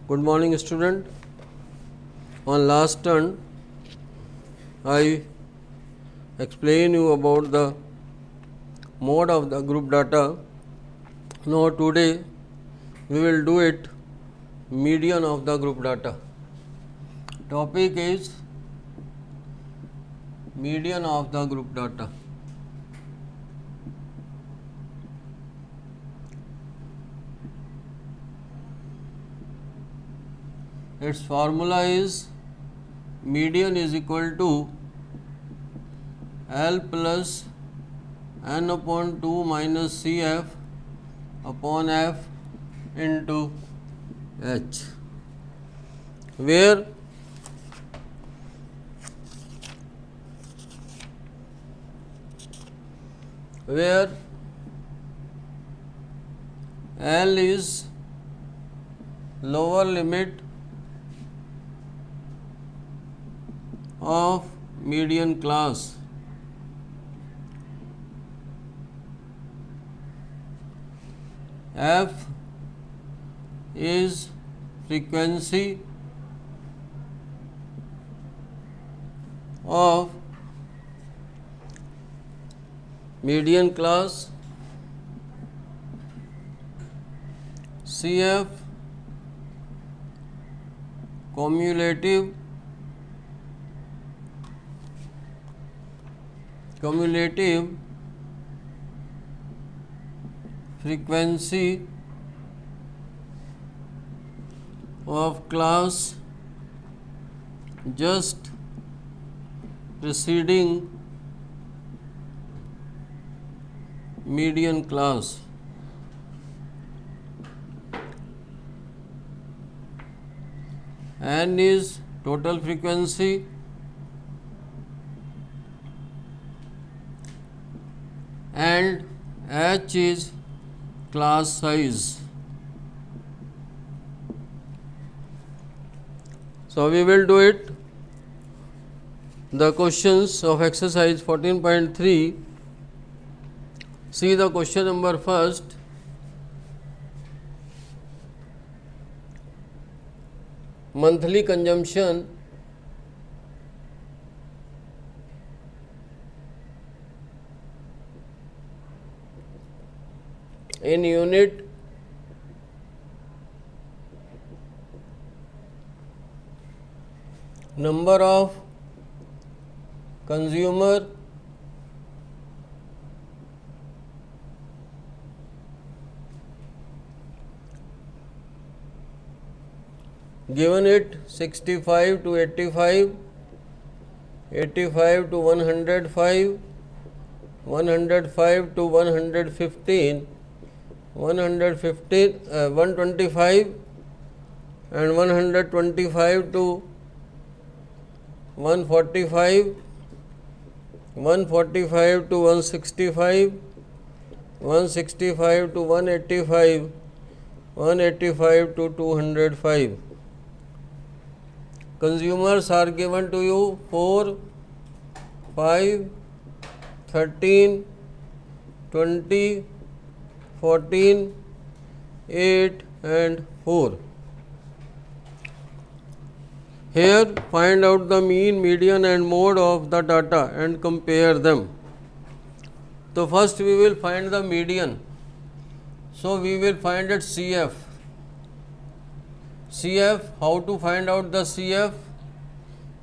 Good morning, student. On last turn, I explained you about the mode of the group data. Now today we will do it median of the group data. Topic is median of the group data. Its formula is median is equal to L plus n upon 2 minus Cf upon F into H, where L is lower limit of median class, F is frequency of median class, Cf cumulative frequency of class just preceding median class. N is total frequency, and H is class size. So we will do it. The questions of exercise 14.3. See the question number first. Monthly consumption in unit number of consumer given it 65 to 85, 85 to 105, 105 to 115, 125 and 125 to 145, 145 to 165, 165 to 185, 185 to 205. Consumers are given to you 4, 5, 13, 20, 14, 8 and 4. Here find out the mean, median and mode of the data and compare them. So first we will find the median. So we will find it CF. CF, how to find out the CF?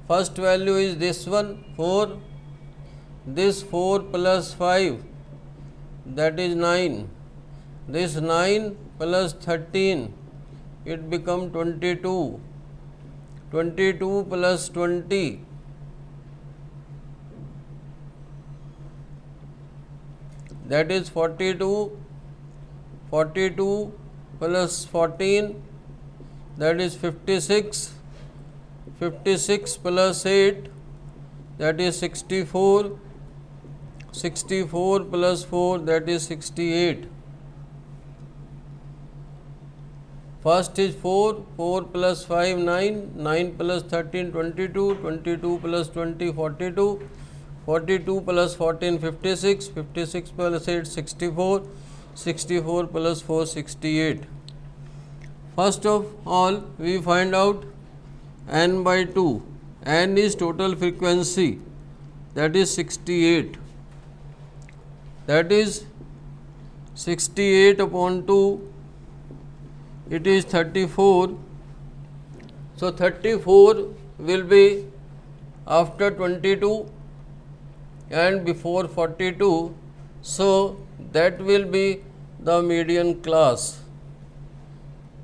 First value is this one, 4. This 4 plus 5, that is 9. This 9 plus 13, it become 22. 22 plus 20, that is 42. 42 plus 14, that is 56. 56 plus 8, that is 64. 64 plus 4, that is 68. First is 4, 4 plus 5, 9, 9 plus 13, 22, 22 plus 20, 42, 42 plus 14, 56, 56 plus 8, 64, 64 plus 4, 68. First of all, we find out n by 2. N is total frequency, that is 68. That is 68 upon 2, it is 34. So 34 will be after 22 and before 42. So that will be the median class.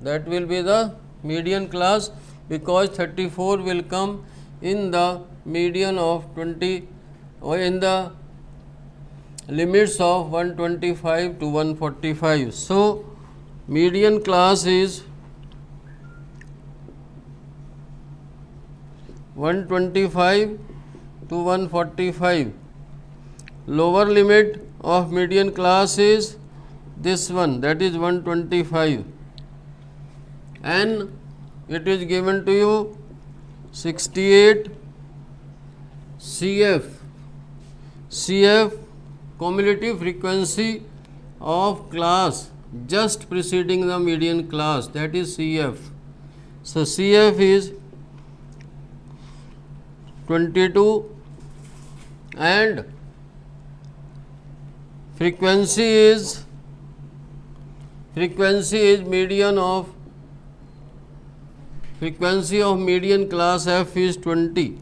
That will be the median class, because 34 will come in the median of 20 or in the limits of 125 to 145. So median class is 125 to 145. Lower limit of median class is this one, that is 125. And it is given to you 68 CF. CF, cumulative frequency of class just preceding the median class, that is CF. So CF is 22 and frequency is median of median class F is 20.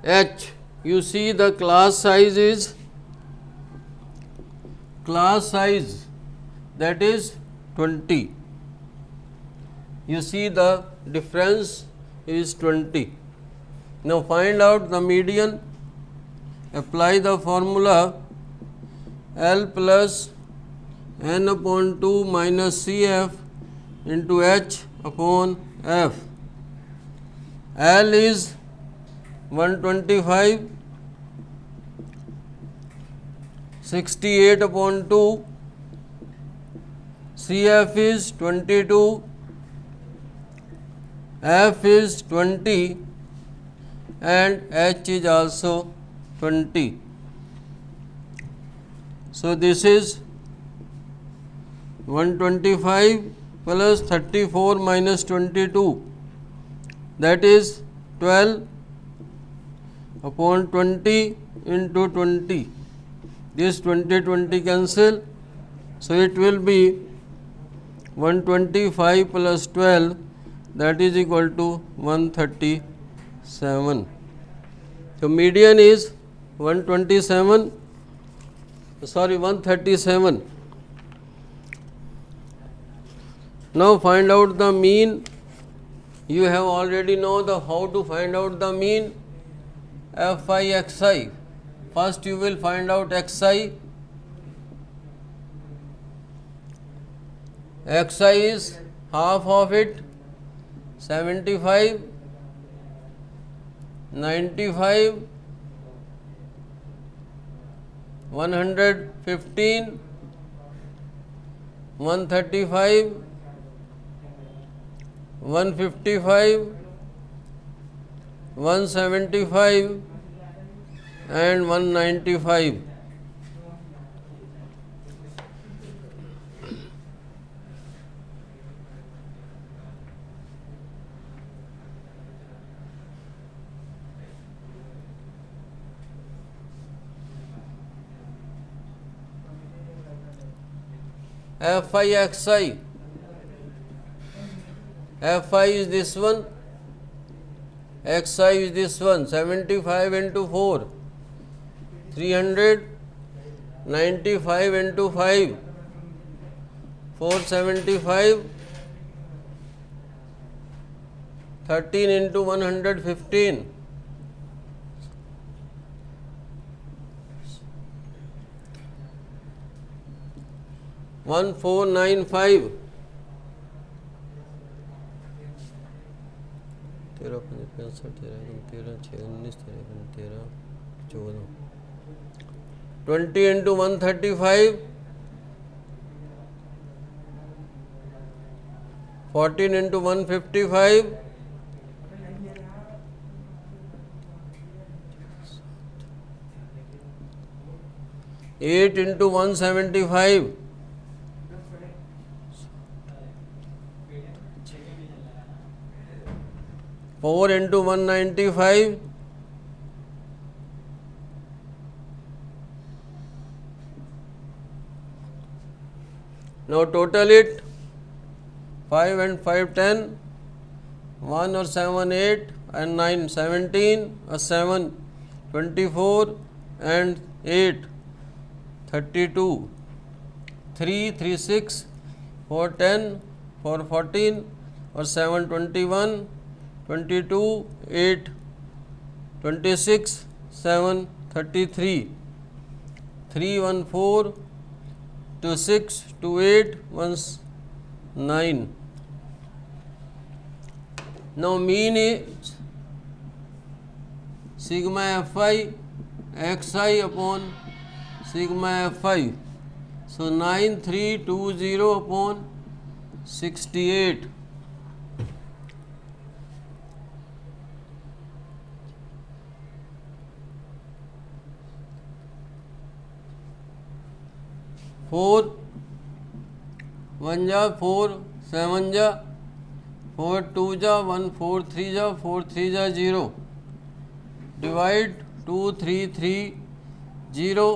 H, you see the class size that is 20. You see the difference is 20. Now find out the median. Apply the formula L plus n upon 2 minus CF into H upon F. L is 125, 68 upon 2, CF is 22, F is 20 and H is also 20. So this is 125 plus 34 minus 22, that is 12 upon 20 into 20. This 20 cancel, so it will be 125 plus 12, that is equal to 137. So median is 137. Now find out the mean. You have already know how to find out the mean. Fi xi. First you will find out xi. Xi is half of it, 75, 95, 115, 135, 155, 175 and 195. Fi xi. Fi is this one, xi is this one, 75 into 4, 300, 95 into 5, 475, 13 into 115, 1495, 13, 65, 13, 6, 19, 13, 14, 20 into 135, 14 into 155, 8 into 175, 4 into 195. Now total it. 5 and 5 10. 1 or 7 8 and 9 17. 7 24 and 8 32. 3 3 6. 4 10. 4 14 or 7 21. 22 8 26 7 33. 3 1 4 2 6 2 8 1 9. Now mean is sigma fi xi upon sigma fi. So 9320 upon 68. Four one जा 4 7 जा 4 2 जा 1 4 3 जा 4 3 जा 0. Divide 2 3 3 0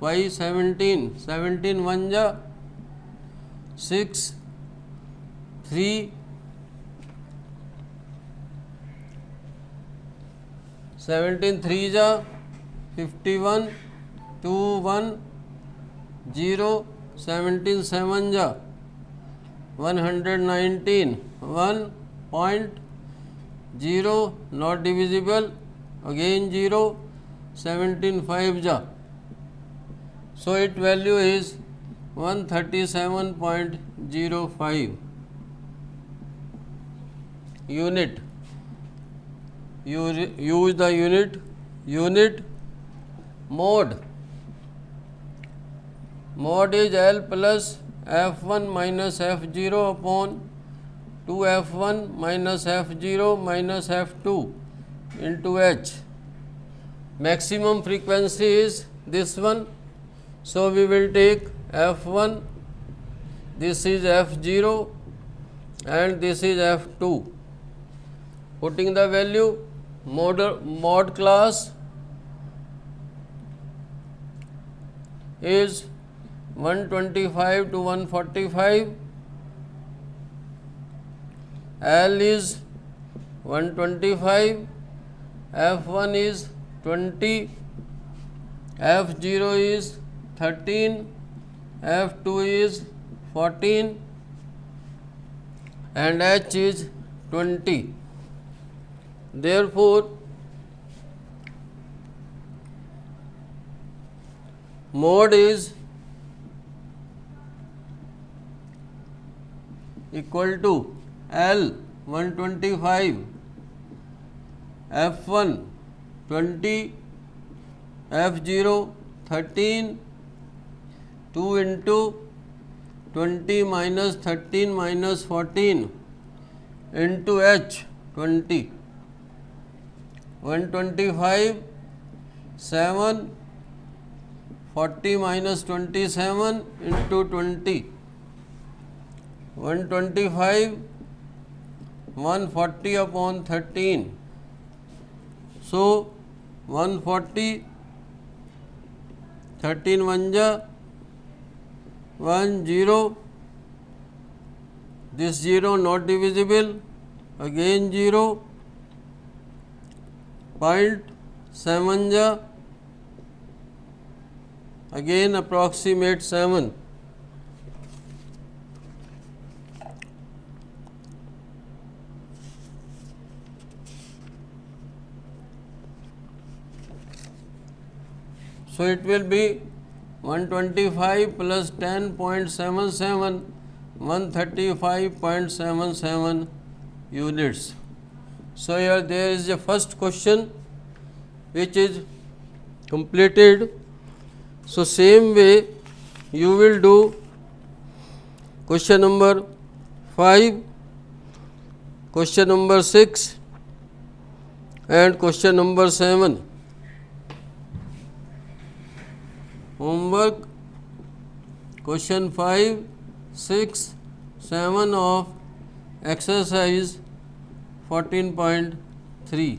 by 17. 17 1 जा 6 3 17 3 जा 51 2 1 0 17 7 जा 119 1.0 not divisible again 0 17 5 ja. So its value is 137.05 unit. Use the unit mode. Mod is L plus F1 minus F0 upon 2F1 minus F0 minus F2 into H. Maximum frequency is this one. So we will take F1, this is F0 and this is F2. Putting the value, mod class is 125 to 145. L is 125, F1 is 20, F0 is 13, F2 is 14 and H is 20. Therefore, mod is equal to L 125, F1 20, F0 13, 2 into 20 minus 13 minus 14 into H 20, 125, 7, 40 minus 27 into 20, 125, 140 upon 13. So 140, 13 1 ja 1 0, this 0 not divisible, again 0, 0.7 ja, again approximate 7. So it will be 125 plus 10.77, 135.77 units. So here there is a first question which is completed. So same way you will do question number 5, question number 6 and question number 7. Homework question 5, 6, 7 of exercise 14.3. 3.